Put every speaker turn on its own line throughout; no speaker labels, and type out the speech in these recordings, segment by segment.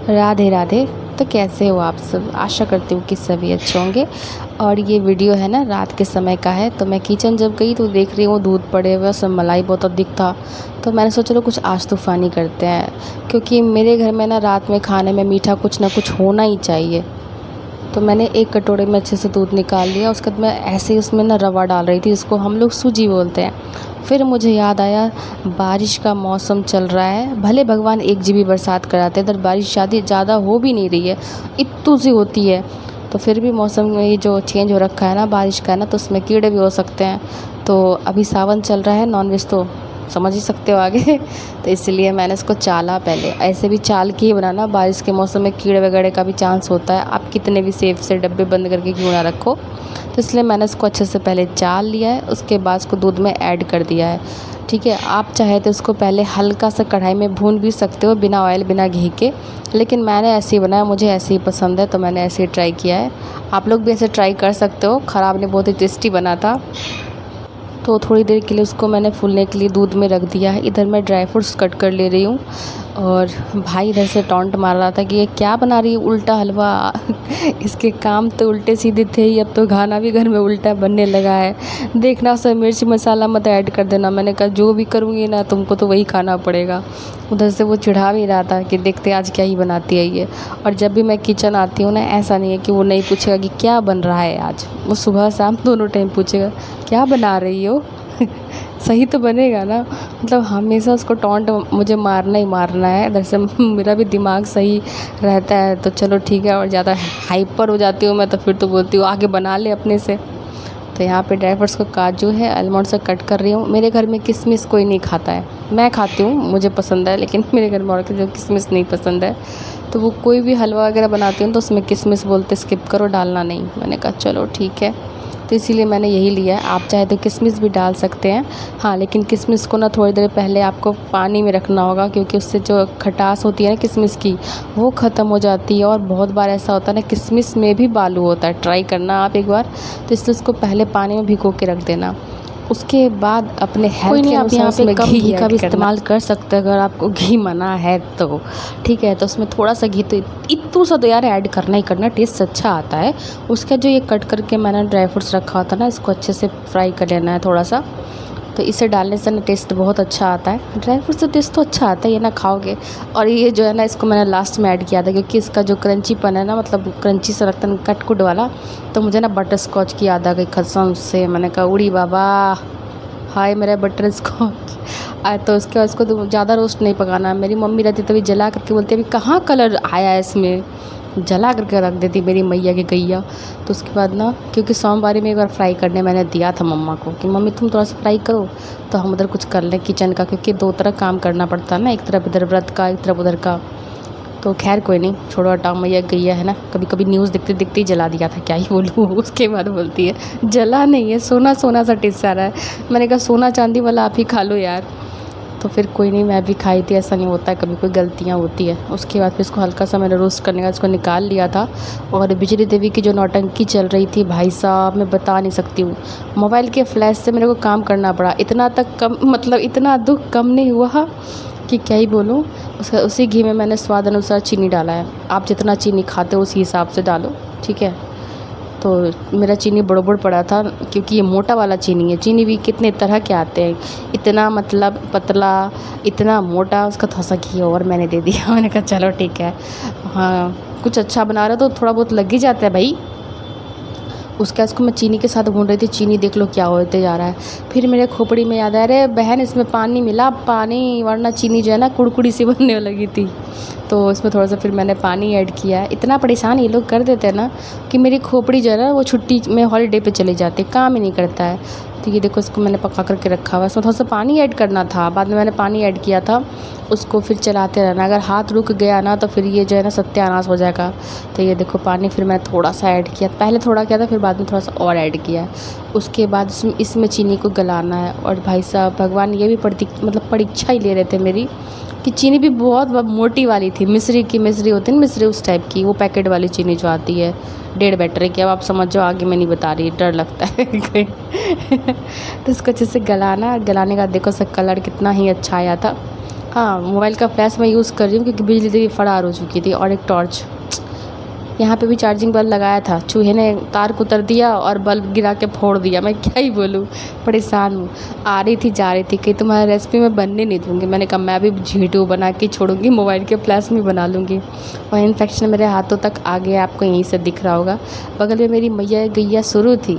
राधे राधे। तो कैसे हो आप सब? आशा करती हूँ कि सभी अच्छे होंगे। और ये वीडियो है ना रात के समय का है। तो मैं किचन जब गई तो देख रही हूँ दूध पड़े हुए, सब मलाई बहुत अधिक था। तो मैंने सोचा चलो कुछ आज तूफ़ानी करते हैं, क्योंकि मेरे घर में ना रात में खाने में मीठा कुछ ना कुछ होना ही चाहिए। तो मैंने एक कटोरे में अच्छे से दूध निकाल लिया। उसके बाद मैं ऐसे ही उसमें ना रवा डाल रही थी, इसको हम लोग सूजी बोलते हैं। फिर मुझे याद आया बारिश का मौसम चल रहा है, भले भगवान एक जीबी बरसात कराते हैं, इधर बारिश ज़्यादा हो भी नहीं रही है, इतनी सी होती है। तो फिर भी मौसम में ये जो चेंज हो रखा है ना बारिश का है ना, तो उसमें कीड़े भी हो सकते हैं। तो अभी सावन चल रहा है, नॉनवेज तो समझ ही सकते हो आगे। तो इसलिए मैंने इसको चाला, पहले ऐसे भी चाल के ही बनाना, बारिश के मौसम में कीड़े वगैरह का भी चांस होता है, आप कितने भी सेफ से डब्बे बंद करके क्यों ना रखो। तो इसलिए मैंने इसको अच्छे से पहले चाल लिया है, उसके बाद इसको दूध में ऐड कर दिया है। ठीक है, आप चाहे तो इसको पहले हल्का सा कढ़ाई में भून भी सकते हो, बिना ऑयल बिना घी के, लेकिन मैंने ऐसे ही बनाया, मुझे ऐसे ही पसंद है तो मैंने ऐसे ही ट्राई किया है। आप लोग भी ऐसे ट्राई कर सकते हो, ख़राब नहीं, बहुत ही टेस्टी बना था। तो थोड़ी देर के लिए उसको मैंने फूलने के लिए दूध में रख दिया है। इधर मैं ड्राई फ्रूट्स कट कर ले रही हूँ, और भाई इधर से टॉन्ट मार रहा था कि ये क्या बना रही है, उल्टा हलवा। इसके काम तो उल्टे सीधे थे ही, अब तो खाना भी घर में उल्टा बनने लगा है। देखना सब मिर्च मसाला मत ऐड कर देना। मैंने कहा जो भी करूँगी ना तुमको तो वही खाना पड़ेगा। उधर से वो चिढ़ा भी रहा था कि देखते आज क्या ही बनाती है ये। और जब भी मैं किचन आती हूँ ना, ऐसा नहीं है कि वो नहीं पूछेगा कि क्या बन रहा है आज, वो सुबह शाम दोनों टाइम पूछेगा क्या बना रही हो। सही तो बनेगा ना, मतलब हमेशा उसको टॉन्ट मुझे मारना ही मारना है। इधर से मेरा भी दिमाग सही रहता है तो चलो ठीक है, और ज़्यादा हाइपर हो जाती हूँ मैं तो फिर तो बोलती हूँ आगे बना ले अपने से। तो यहाँ पे ड्राई फ्रूट्स को काजू है आलमंड से कट कर रही हूँ। मेरे घर में किशमिश कोई नहीं खाता है, मैं खाती हूँ, मुझे पसंद है, लेकिन मेरे घर में और किसी को किशमिश नहीं पसंद है। तो वो कोई भी हलवा वगैरह बनाती हूँ तो उसमें किशमिश बोलते स्किप करो, डालना नहीं। मैंने कहा चलो ठीक है, तो इसीलिए मैंने यही लिया है। आप चाहे तो किशमिश भी डाल सकते हैं, हाँ, लेकिन किशमिश को ना थोड़ी देर पहले आपको पानी में रखना होगा, क्योंकि उससे जो खटास होती है ना किशमिश की, वो ख़त्म हो जाती है। और बहुत बार ऐसा होता है ना किशमिश में भी बालू होता है, ट्राई करना आप एक बार। तो इसलिए उसको पहले पानी में भिगो के रख देना, उसके बाद अपने हेल्थ के अनुसार उसमें कम घी का भी इस्तेमाल कर सकते हैं, अगर आपको घी मना है तो। ठीक है, तो उसमें थोड़ा सा घी तो इतना सा तो यार ऐड करना ही करना, टेस्ट अच्छा आता है उसका। जो ये कट करके मैंने ड्राई फ्रूट्स रखा होता है ना, इसको अच्छे से फ्राई कर लेना है थोड़ा सा। तो इसे डालने से ना टेस्ट बहुत अच्छा आता है, ड्राई फ्रूट से टेस्ट तो अच्छा आता है, ये ना खाओगे। और ये जो है ना इसको मैंने लास्ट में ऐड किया था, क्योंकि इसका जो क्रंचीपन है ना, मतलब क्रंची सा लगता है कटकुट वाला, तो मुझे ना बटर स्कॉच की याद आ गई कसम से। मैंने कहा उड़ी बाबा, हाय मेरा बटर स्कॉच आया। तो उसके बाद उसको तो ज़्यादा रोस्ट नहीं पकाना। मेरी मम्मी रहती तभी जला करके बोलती अभी कहाँ कलर आया है इसमें, जला करके रख देती मेरी मैया की गैया। तो उसके बाद ना, क्योंकि सोमवारी में एक बार फ्राई करने मैंने दिया था मम्मा को कि मम्मी तुम थोड़ा सा फ्राई करो, तो हम उधर कुछ कर लें किचन का, क्योंकि दो तरह काम करना पड़ता है ना, एक तरफ इधर व्रत का, एक तरफ उधर का। तो खैर कोई नहीं, छोड़ो हटाओ, मैया गैया है ना, कभी कभी न्यूज़ देखते देखते ही जला दिया था, क्या ही बोलूँ। उसके बाद बोलती है जला नहीं है, सोना सोना सा टेस्ट आ रहा है। मैंने कहा सोना चांदी वाला आप ही खा लो यार। तो फिर कोई नहीं, मैं भी खाई थी, ऐसा नहीं होता है, कभी कोई गलतियाँ होती है। उसके बाद फिर इसको हल्का सा मैंने रोस्ट करने का इसको निकाल लिया था। और बिजली देवी की जो नौटंकी चल रही थी भाई साहब, मैं बता नहीं सकती हूँ। मोबाइल के फ्लैश से मेरे को काम करना पड़ा, इतना तक कम, मतलब इतना दुख कम नहीं हुआ कि क्या ही बोलूँ। उसी घी में मैंने स्वाद अनुसार चीनी डाला है, आप जितना चीनी खाते हो उसी हिसाब से डालो, ठीक है। तो मेरा चीनी बड़बड़ पड़ा था, क्योंकि ये मोटा वाला चीनी है। चीनी भी कितने तरह के आते हैं, इतना मतलब पतला, इतना मोटा, उसका थोड़ा सा घी और मैंने दे दिया। मैंने कहा चलो ठीक है, हाँ कुछ अच्छा बना रहे तो थोड़ा बहुत लग ही जाता है भाई। उसके बाद इसको मैं चीनी के साथ भून रही थी, चीनी देख लो क्या होते जा रहा है। फिर मेरे खोपड़ी में याद आया, अरे बहन इसमें पानी मिला, पानी, वरना चीनी जो है ना कुड़कुड़ी सी बनने लगी थी। तो इसमें थोड़ा सा फिर मैंने पानी ऐड किया है। इतना परेशान ये लोग कर देते हैं ना कि मेरी खोपड़ी जो है ना वो छुट्टी में हॉलीडे पे चली जाती है, काम ही नहीं करता है। तो ये देखो इसको मैंने पका करके रखा हुआ है, इसमें थोड़ा सा पानी ऐड करना था, बाद में मैंने पानी ऐड किया था। उसको फिर चलाते रहना, अगर हाथ रुक गया ना तो फिर ये जो है ना सत्यानाश हो जाएगा। तो ये देखो पानी फिर मैंने थोड़ा सा ऐड किया, पहले थोड़ा किया था फिर बाद में थोड़ा सा और ऐड किया। उसके बाद इसमें चीनी को गलाना है। और भाई साहब भगवान ये भी परीक्षा ही ले रहे थे मेरी, कि चीनी भी बहुत मोटी वाली थी, मिस्री की, मिस्री होती है ना मिस्री, उस टाइप की, वो पैकेट वाली चीनी जो आती है 1.5 बैटरी की। अब आप समझ जाओ, आगे मैं नहीं बता रही, डर लगता है कहीं। तो इसको अच्छे से गलाना, गलाने का देखो सब कलर कितना ही अच्छा आया था। हाँ, मोबाइल का फ्लैश मैं यूज़ कर रही हूँ क्योंकि बिजली से फरार हो चुकी थी। और एक टॉर्च, यहाँ पे भी चार्जिंग बल्ब लगाया था, चूहे ने तार को उतर दिया और बल्ब गिरा के फोड़ दिया। मैं क्या ही बोलूँ, परेशान हूँ। आ रही थी जा रही थी कि तुम्हारी रेसिपी मैं बनने नहीं दूँगी। मैंने कहा मैं भी झीटू बना के छोड़ूंगी, मोबाइल के फ्लैश में बना लूँगी। और इन्फेक्शन मेरे हाथों तक आ गया, आपको यहीं से दिख रहा होगा। बगल में मेरी मैया गैया शुरू थी,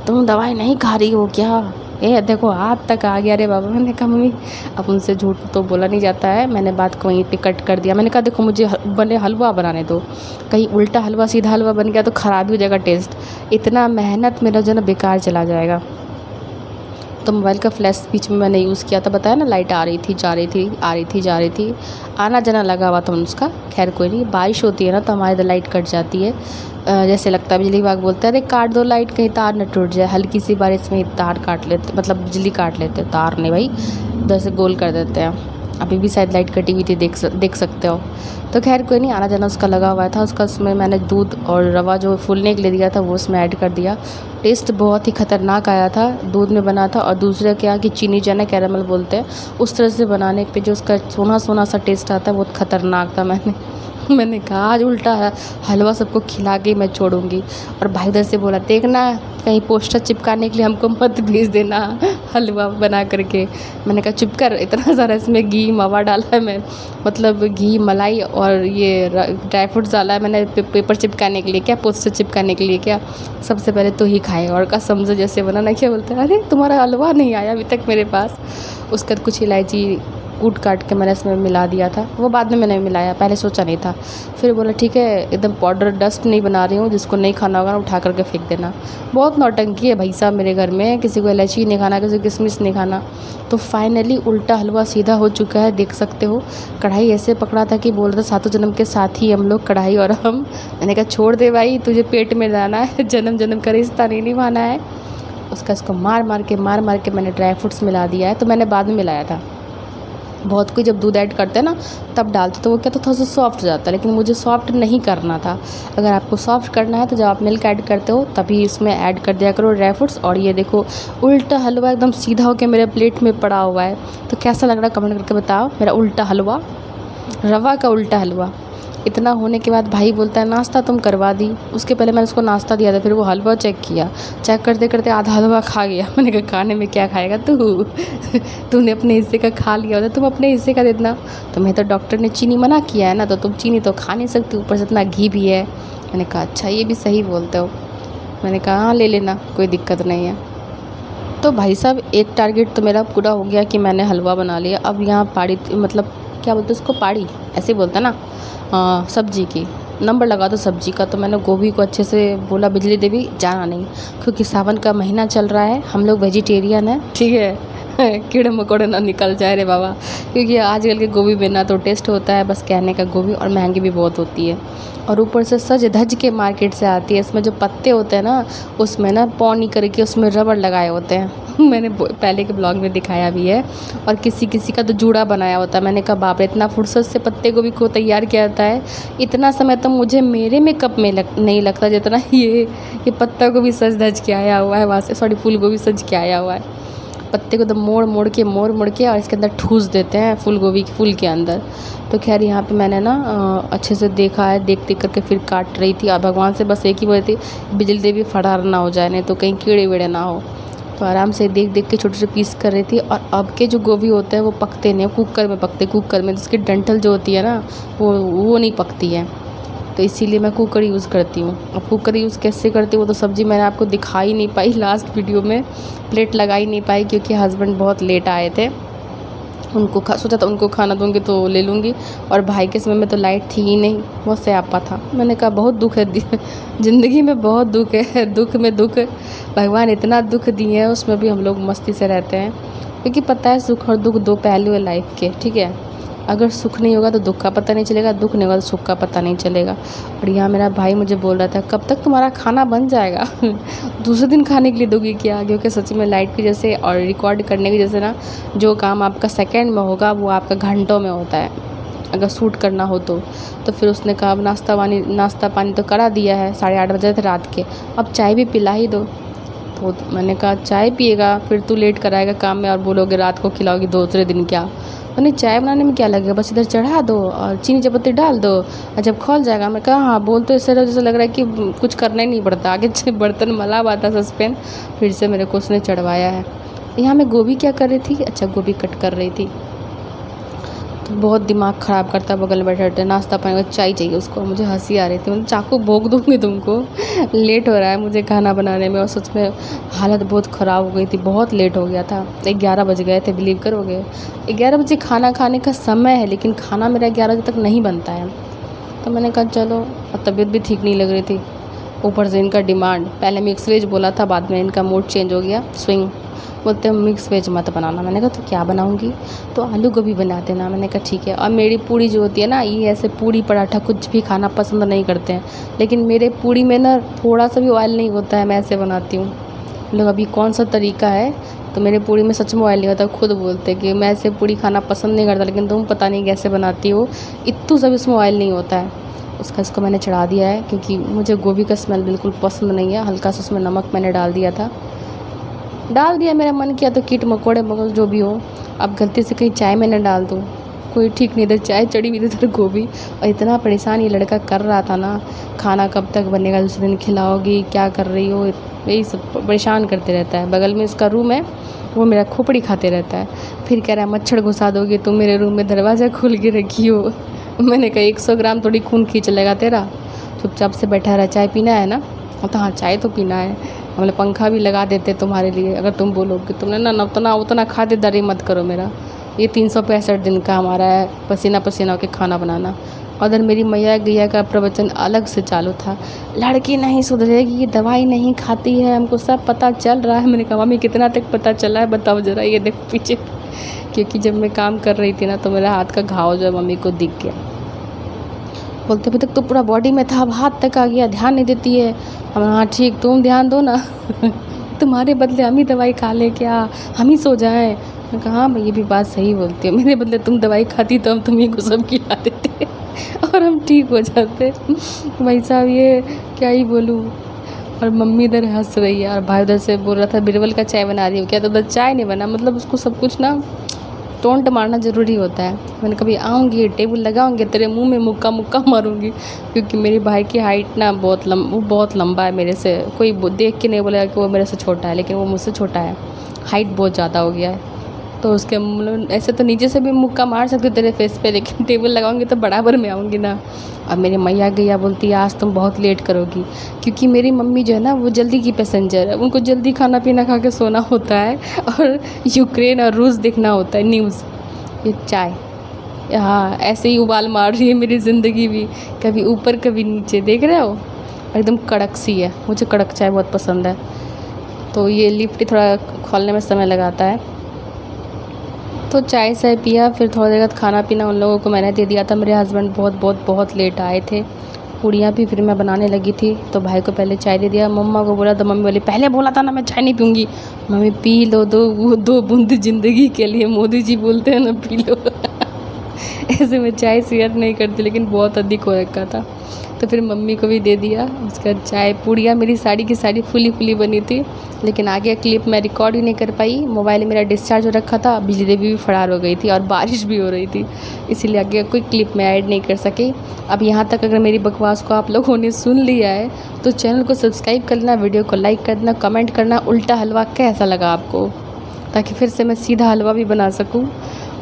तुम दवाई नहीं खा रही हो क्या? ए देखो हाथ तक आ गया रे बाबा। मैंने कहा मम्मी, अब उनसे झूठ तो बोला नहीं जाता है। मैंने बात को वहीं पे कट कर दिया। मैंने कहा देखो मुझे बने हलवा बनाने दो, कहीं उल्टा हलवा सीधा हलवा बन गया तो ख़राब हो जाएगा टेस्ट। इतना मेहनत मेरा जो है ना बेकार चला जाएगा। तो मोबाइल का फ्लैश बीच में मैंने यूज़ किया था, बताया ना, लाइट आ रही थी जा रही थी, आ रही थी जा रही थी, आना जाना लगा हुआ था उसका। खैर कोई नहीं, बारिश होती है ना तो हमारे इधर लाइट कट जाती है। जैसे लगता है बिजली विभाग बोलते हैं अरे काट दो लाइट, कहीं तार न टूट जाए। हल्की सी बारिश में तार काट लेते, मतलब बिजली काट लेते, तार नहीं भाई, उधर से गोल कर देते हैं। अभी भी शायद लाइट कटी हुई थी, देख सकते हो। तो खैर कोई नहीं, आना जाना उसका लगा हुआ था। उसका उसमें मैंने दूध और रवा जो फूलने के लिए दिया था वो उसमें ऐड कर दिया। टेस्ट बहुत ही ख़तरनाक आया था, दूध में बना था। और दूसरा क्या कि चीनी चना कैरामल बोलते हैं, उस तरह से बनाने पे जो उसका सोना सोना सा टेस्ट आता है बहुत ख़तरनाक था। मैंने कहा आज उल्टा हलवा सबको खिला के मैं छोड़ूंगी। और भाई उधर से बोला देखना कहीं पोस्टर चिपकाने के लिए हमको मत भेज देना हलवा बना करके। मैंने कहा चुप कर, इतना सारा इसमें घी मावा डाला है, मैं मतलब घी मलाई और ये ड्राई फ्रूट्स डाला है मैंने पेपर चिपकाने के लिए क्या, पोस्टर चिपकाने के लिए क्या? सबसे पहले तो ही खाएगा। और का समझो जैसे बना ना, क्या बोलते हैं अरे तुम्हारा हलवा नहीं आया अभी तक मेरे पास। उसके बाद कुछ इलायची कूट काट के मैंने इसमें मिला दिया था, वो बाद में मैंने मिलाया, पहले सोचा नहीं था। फिर बोला ठीक है एकदम पाउडर डस्ट नहीं बना रही हूँ, जिसको नहीं खाना होगा ना उठा करके फेंक देना। बहुत नौटंकी है भाई साहब मेरे घर में, किसी को इलायची नहीं खाना, किसी को किशमिश नहीं खाना। तो फाइनली उल्टा हलवा सीधा हो चुका है, देख सकते हो। कढ़ाई ऐसे पकड़ा था कि बोल रहा था सातों जन्म के साथ ही हम लोग, कढ़ाई और हम। मैंने कहा छोड़ दे भाई, तुझे पेट में जाना है, जन्म जन्म का रिश्ता नहीं निभाना है। इसको मार मार के मैंने ड्राई फ्रूट्स मिला दिया है। तो मैंने बाद में मिलाया था, बहुत कोई जब दूध ऐड करते हैं ना तब डालते तो वो क्या, तो थोड़ा सा सॉफ्ट हो जाता है, लेकिन मुझे सॉफ्ट नहीं करना था। अगर आपको सॉफ्ट करना है तो जब आप मिल्क ऐड करते हो तभी इसमें ऐड कर दिया करो ड्राई फ्रूट्स। और ये देखो उल्टा हलवा एकदम सीधा होकर मेरे प्लेट में पड़ा हुआ है। तो कैसा लग रहा है कमेंट करके बताओ, मेरा उल्टा हलवा, रवा का उल्टा हलवा। इतना होने के बाद भाई बोलता है नाश्ता तुम करवा दी। उसके पहले मैंने उसको नाश्ता दिया था, फिर वो हलवा चेक किया, चेक करते करते आधा हलवा खा गया। मैंने कहा खाने में क्या खाएगा तू तूने अपने हिस्से का खा लिया होता, तुम अपने हिस्से का देना। तुम्हें तो डॉक्टर ने चीनी मना किया है ना, तो तुम चीनी तो खा नहीं सकती, ऊपर से इतना घी भी है। मैंने कहा अच्छा ये भी सही बोलते हो। मैंने कहा हाँ ले लेना, कोई दिक्कत नहीं है। तो भाई साहब एक टारगेट तो मेरा पूरा हो गया कि मैंने हलवा बना लिया। अब यहाँ पाड़ी, मतलब क्या बोलते हैं उसको, पाड़ी ऐसे बोलते हैं ना, सब्जी की नंबर लगा दो सब्जी का। तो मैंने गोभी को अच्छे से बोला बिजली देवी जाना नहीं, क्योंकि सावन का महीना चल रहा है, हम लोग वेजिटेरियन हैं, ठीक है कीड़े मकोड़े ना निकल जाए रे बाबा। क्योंकि आजकल के गोभी में ना तो टेस्ट होता है बस कहने का गोभी, और महंगी भी बहुत होती है। और ऊपर से सज धज के मार्केट से आती है। इसमें जो पत्ते होते हैं ना उसमें ना पौनी करके उसमें रबड़ लगाए होते हैं मैंने पहले के ब्लॉग में दिखाया भी है। और किसी किसी का तो जूड़ा बनाया होता है। मैंने कहा बाप रे, इतना फुर्सत से पत्ते गोभी को तैयार किया जाता है। इतना समय तो मुझे मेरे मेकअप में नहीं लगता जितना ये पत्ता गोभी सज धज के आया हुआ है वहाँ से, सॉरी फूल गोभी सज के आया हुआ है। पत्ते को तो मोड़ मोड़ के और इसके अंदर ठूस देते हैं फूल गोभी के फूल के अंदर। तो खैर यहाँ पे मैंने ना अच्छे से देखा है, देख करके फिर काट रही थी। और भगवान से बस एक ही बोली थी बिजली देवी फरार ना हो जाए, नहीं तो कहीं कीड़े वीड़े ना हो। तो आराम से देख के छोटे छोटे पीस कर रही थी। और अब के जो गोभी होते हैं वो पकते नहीं, कुकर में पकते, कुकर में जिसकी डंठल जो होती है ना वो नहीं पकती है। तो इसीलिए मैं कुकर यूज़ करती हूँ। अब कुकर यूज़ कैसे करती हूँ वो तो सब्ज़ी मैंने आपको दिखा ही नहीं पाई लास्ट वीडियो में, प्लेट लगा ही नहीं पाई क्योंकि हस्बैंड बहुत लेट आए थे। उनको सोचा था उनको खाना दूँगी तो ले लूँगी, और भाई के समय में तो लाइट थी ही नहीं, बहुत स्यापा था। मैंने कहा बहुत दुख है ज़िंदगी में, बहुत दुख है, दुख में दुख। भगवान इतना दुख दिए हैं, उसमें भी हम लोग मस्ती से रहते हैं। क्योंकि पता है सुख और दुख दो पहलू है लाइफ के, ठीक है। अगर सुख नहीं होगा तो दुख का पता नहीं चलेगा, दुख नहीं होगा तो सुख का पता नहीं चलेगा। और यहाँ मेरा भाई मुझे बोल रहा था कब तक तुम्हारा खाना बन जाएगा दूसरे दिन खाने के लिए दोगी क्या? क्योंकि सच में लाइट की जैसे और रिकॉर्ड करने की जैसे ना, जो काम आपका सेकंड में होगा वो आपका घंटों में होता है अगर शूट करना हो तो। फिर उसने कहा अब नाश्ता पानी तो करा दिया है, 8:30 बजे थे रात के, अब चाय भी पिला ही दो। तो मैंने कहा चाय पिएगा फिर तू लेट कराएगा काम में और बोलोगे रात को खिलाओगी दूसरे दिन क्या? उन्हें चाय बनाने में क्या लगेगा, बस इधर चढ़ा दो और चीनी चपत्ती डाल दो और जब खौल जाएगा। मैं कहा हाँ, बोल तो इससे जैसे लग रहा है कि कुछ करना ही नहीं पड़ता, आगे बर्तन मला हुआ था सस्पेन, फिर से मेरे को उसने चढ़वाया है। यहाँ मैं गोभी क्या कर रही थी, अच्छा गोभी कट कर रही थी। तो बहुत दिमाग ख़राब करता है बगल में बैठे बैठे, नाश्ता पानी चाय चाहिए उसको। मुझे हंसी आ रही थी, मतलब चाकू भोंक दूँगी तुमको। लेट हो रहा है मुझे खाना बनाने में और सच में हालत बहुत ख़राब हो गई थी, बहुत लेट हो गया था। 11 बज गए थे, बिलीव करोगे। 11 बजे खाना खाने का समय है, लेकिन खाना मेरा 11 बजे तक नहीं बनता है। तो मैंने कहा चलो, और तबीयत भी ठीक नहीं लग रही थी, ऊपर से इनका डिमांड। पहले मिक्स वेज बोला था, बाद में इनका मूड चेंज हो गया, स्विंग। बोलते हैं मिक्स वेज मत बनाना। मैंने कहा तो क्या बनाऊंगी, तो आलू गोभी बना देना। मैंने कहा ठीक है। और मेरी पूड़ी जो होती है ना, ये ऐसे पूड़ी पराठा कुछ भी खाना पसंद नहीं करते हैं, लेकिन मेरे पूड़ी में ना थोड़ा सा भी ऑयल नहीं होता है, मैं ऐसे बनाती हूँ। लोग अभी कौन सा तरीका है, तो मेरे पूड़ी में सच में ऑयल नहीं होता। खुद बोलते कि मैं ऐसे पूड़ी खाना पसंद नहीं करता, लेकिन तुम पता नहीं कैसे बनाती हो, इतू सब इसमें ऑयल नहीं होता है। इसको मैंने चढ़ा दिया है, क्योंकि मुझे गोभी का स्मेल बिल्कुल पसंद नहीं है। हल्का सा उसमें नमक मैंने डाल दिया, मेरा मन किया तो कीट मकोड़े मगल जो भी हो। अब गलती से कहीं चाय में न डाल दूँ, कोई ठीक नहीं। इधर चाय चढ़ी हुई, इधर गोभी, और इतना परेशान ये लड़का कर रहा था ना, खाना कब तक बनेगा, दूसरे दिन खिलाओगी, क्या कर रही हो, यही सब परेशान करते रहता है। बगल में इसका रूम है, वो मेरा खोपड़ी खाते रहता है। फिर कह रहा है मच्छर घुसा दोगे तुम मेरे रूम में, दरवाज़ा खोल के रखी हो। मैंने कहा 100 ग्राम थोड़ी खून खींच लेगा तेरा, चुपचाप से बैठा रहा। चाय पीना है ना, तो हाँ चाय तो पीना है। हम लोग पंखा भी लगा देते तुम्हारे लिए, अगर तुम बोलोगे। तुमने ना उतना खातिरदारी मत करो मेरा। ये 365 दिन का हमारा है पसीना पसीना होकर खाना बनाना। उधर मेरी मैया गैया का प्रवचन अलग से चालू था, लड़की नहीं सुधरेगी, ये दवाई नहीं खाती है, हमको सब पता चल रहा है। मैंने कहा मम्मी कितना तक पता चला है बताओ ज़रा, ये देख पीछे। क्योंकि जब मैं काम कर रही थी ना, तो मेरा हाथ का घाव जो है मम्मी को दिख गया। बोलते अभी तक तो पूरा बॉडी में था, अब हाथ तक आ गया, ध्यान नहीं देती है। हम हाँ ठीक, तुम ध्यान दो ना। तुम्हारे बदले हम ही दवाई खा ले क्या, हम ही सो जाएं। मैं कहा हाँ भाई, ये भी बात सही बोलती है, मेरे बदले तुम दवाई खाती तो हम तुम्हें को सब खिला देते और हम ठीक हो जाते। भाई साहब ये क्या ही बोलूँ। और मम्मी इधर हंस रही है, और भाई उधर से बोल रहा था बिरबल का चाय बना रही हो क्या, तो उधर चाय नहीं बना, मतलब उसको सब कुछ ना टोंट मारना ज़रूरी होता है। मैंने कभी आऊँगी टेबल लगाऊँगी, तेरे मुंह में मुक्का मुक्का मारूँगी। क्योंकि मेरे भाई की हाइट ना वो बहुत लंबा है मेरे से। कोई देख के नहीं बोलेगा कि वो मेरे से छोटा है, लेकिन वो मुझसे छोटा है, हाइट बहुत ज़्यादा हो गया है। तो उसके मतलब ऐसे तो नीचे से भी मुक्का मार सकते तेरे फेस पे, लेकिन टेबल लगाऊंगी तो बराबर में आऊँगी ना। अब मेरी मैया गैया बोलती है आज तुम बहुत लेट करोगी, क्योंकि मेरी मम्मी जो है ना वो जल्दी की पैसेंजर है, उनको जल्दी खाना पीना खा के सोना होता है, और यूक्रेन और रूस देखना होता है न्यूज़। ये चाय हाँ ऐसे ही उबाल मार रही है मेरी ज़िंदगी भी, कभी ऊपर कभी नीचे, देख रहे हो, एकदम कड़क सी है। मुझे कड़क चाय बहुत पसंद है। तो ये लिफ्ट थोड़ा खोलने में समय लगाता है। तो चाय शाय पिया, फिर थोड़ी देर बाद खाना पीना उन लोगों को मैंने दे दिया था। मेरे हस्बैंड बहुत लेट आए थे। पूड़ियाँ भी फिर मैं बनाने लगी थी, तो भाई को पहले चाय दे दिया। मम्मा को बोला तो मम्मी बोली पहले बोला था ना मैं चाय नहीं पीऊँगी। मम्मी पी लो, दो बूंद ज़िंदगी के लिए, मोदी जी बोलते हैं ना पी लो। ऐसे मैं चाय शेयर नहीं करती, लेकिन बहुत अधिक हो रखा था, तो फिर मम्मी को भी दे दिया। उसका चाय पूड़ियाँ मेरी साड़ी की साड़ी फुली बनी थी, लेकिन आगे क्लिप मैं रिकॉर्ड ही नहीं कर पाई। मोबाइल मेरा डिस्चार्ज हो रखा था, बिजली देवी भी फरार हो गई थी और बारिश भी हो रही थी, इसीलिए आगे कोई क्लिप में ऐड नहीं कर सकी। अब यहाँ तक अगर मेरी बकवास को आप लोगों ने सुन लिया है तो चैनल को सब्सक्राइब कर लेना, वीडियो को लाइक कर देना, कमेंट करना उल्टा हलवा कैसा लगा आपको, ताकि फिर से मैं सीधा हलवा भी बना सकूँ।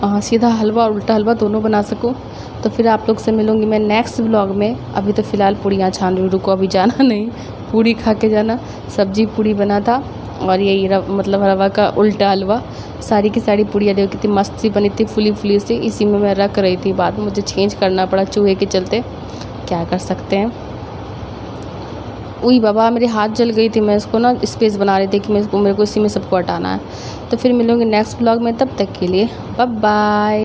सीधा हलवा और उल्टा हलवा दोनों बना सकूँ। तो फिर आप लोग से मिलूँगी मैं नेक्स्ट व्लॉग में। अभी तो फ़िलहाल पूड़ियाँ छान रही, रुको अभी जाना नहीं, पूड़ी खा के जाना। सब्जी पूड़ी बना था, और यही मतलब रवा का उल्टा हलवा। सारी की सारी पूड़ियाँ देखो कितनी मस्त सी बनी थी, फुली सी। इसी में मैं रख रही थी, बाद में मुझे चेंज करना पड़ा चूहे के चलते, क्या कर सकते हैं। उई बाबा मेरे हाथ जल गई थी, मैं इसको ना स्पेस बना रही थी कि मेरे को इसी में सबको हटाना है। तो फिर मिलूँगी नेक्स्ट व्लॉग में, तब तक के लिए बाय बाय।